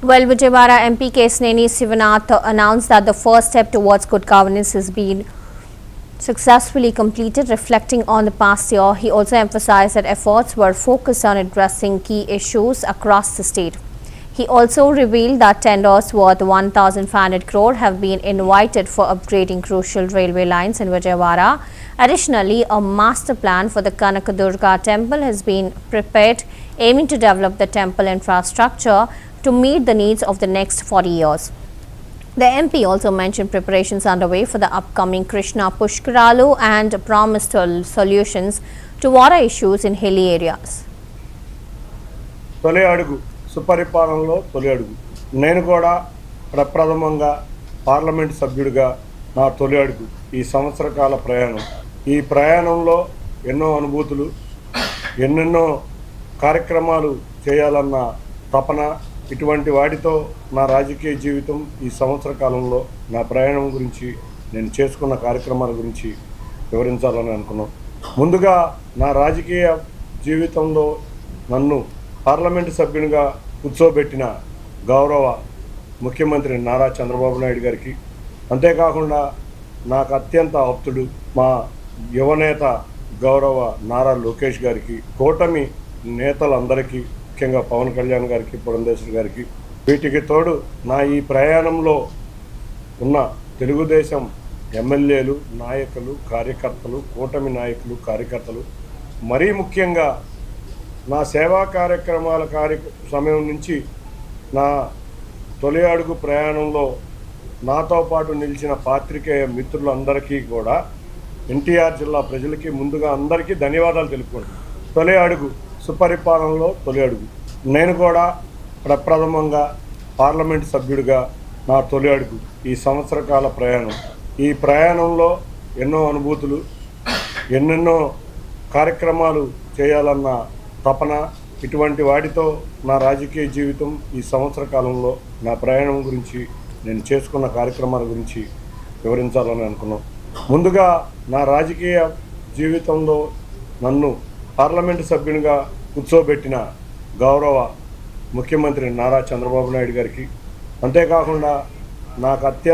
Well, Vijayawada MP Kesaneni Sivanath announced that the first step towards good governance has been successfully completed. Reflecting on the past year, he also emphasized that efforts were focused on addressing key issues across the state. He also revealed that tenders worth 1,500 crore have been invited for upgrading crucial railway lines in Vijayawada. Additionally, a master plan for the Kanakadurga temple has been prepared, aiming to develop the temple infrastructure to meet the needs of the next 40 years. The MP also mentioned preparations underway for the upcoming Krishna Pushkaralu and promised solutions to water issues in hilly areas. తొలి అడుగు సుపరిపాలనలో తొలి అడుగు నేను కూడా ప్రప్రథమంగా parliament సభ్యుడిగా నా తొలి అడుగు ఈ సంవత్సర కాల ప్రయాణం ఈ ప్రయాణంలో ఎన్నో అనుభూతులు ఎన్నెన్నో కార్యక్రమాలు చేయాలన్న తపన ఇటువంటి వాటితో నా రాజకీయ జీవితం ఈ సంవత్సర కాలంలో నా ప్రయాణం గురించి నేను చేసుకున్న కార్యక్రమాల గురించి వివరించాలని అనుకున్నాను. ముందుగా నా రాజకీయ జీవితంలో నన్ను పార్లమెంటు సభ్యునిగా కూర్చోబెట్టిన గౌరవ ముఖ్యమంత్రి నారా చంద్రబాబు నాయుడు గారికి, అంతేకాకుండా నాకు అత్యంత ఆప్తుడు మా యువనేత గౌరవ నారా లోకేష్ గారికి, కూటమి నేతలందరికీ, ముఖ్యంగా పవన్ కళ్యాణ్ గారికి, పురంధేశ్వరి గారికి, వీటికి తోడు నా ఈ ప్రయాణంలో ఉన్న తెలుగుదేశం ఎమ్మెల్యేలు, నాయకులు, కార్యకర్తలు, కూటమి నాయకులు, కార్యకర్తలు, మరీ ముఖ్యంగా నా సేవా కార్యక్రమాల సమయం నుంచి నా తొలి అడుగు ప్రయాణంలో నాతో పాటు నిలిచిన పాత్రికేయ మిత్రులందరికీ కూడా ఎన్టీఆర్ జిల్లా ప్రజలకి ముందుగా అందరికీ ధన్యవాదాలు తెలుపుకుంటున్నాను. తొలి అడుగు సుపరిపాలనలో తొలి అడుగు నేను కూడా ప్రప్రథమంగా పార్లమెంట్ సభ్యుడిగా నా తొలి అడుగు ఈ సంవత్సర కాల ప్రయాణం ఈ ప్రయాణంలో ఎన్నో అనుభూతులు ఎన్నెన్నో కార్యక్రమాలు చేయాలన్న తపన ఇటువంటి వాటితో నా రాజకీయ జీవితం ఈ సంవత్సర కాలంలో నా ప్రయాణం గురించి నేను చేసుకున్న కార్యక్రమాల గురించి వివరించాలని అనుకున్నాను. ముందుగా నా రాజకీయ జీవితంలో నన్ను పార్లమెంటు సభ్యునిగా కూర్చోబెట్టిన గౌరవ ముఖ్యమంత్రి నారా చంద్రబాబు నాయుడు గారికి, అంతేకాకుండా నాకు